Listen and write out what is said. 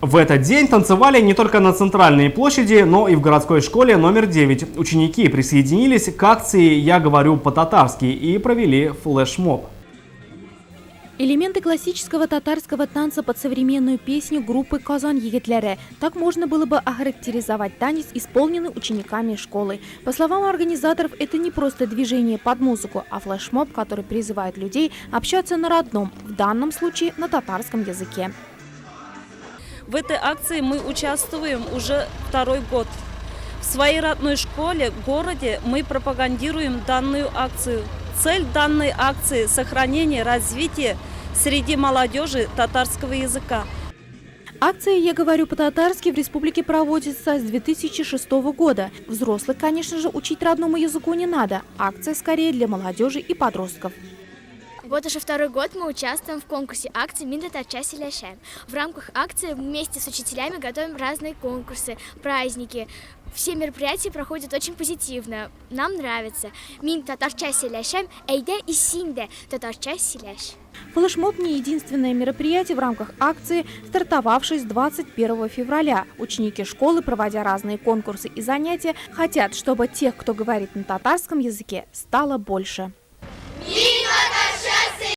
В этот день танцевали не только на центральной площади, но и в городской школе номер 9. Ученики присоединились к акции «Я говорю по-татарски» и провели флешмоб. Элементы классического татарского танца под современную песню группы «Казан егетлері». Так можно было бы охарактеризовать танец, исполненный учениками школы. По словам организаторов, это не просто движение под музыку, а флешмоб, который призывает людей общаться на родном, в данном случае на татарском языке. В этой акции мы участвуем уже второй год. В своей родной школе, городе мы пропагандируем данную акцию. Цель данной акции – сохранение, развитие среди молодежи татарского языка. Акция «Я говорю по-татарски» в республике проводится с 2006 года. Взрослых, конечно же, учить родному языку не надо. Акция скорее для молодежи и подростков. Вот уже второй год мы участвуем в конкурсе акции «Мин татарча силяшаем». В рамках акции вместе с учителями готовим разные конкурсы, праздники. Все мероприятия проходят очень позитивно. Нам нравится. «Мин татарча силяшаем, эйде и синде татарча силяш». Флешмоб не единственное мероприятие в рамках акции, стартовавшей с 21 февраля. Ученики школы, проводя разные конкурсы и занятия, хотят, чтобы тех, кто говорит на татарском языке, стало больше.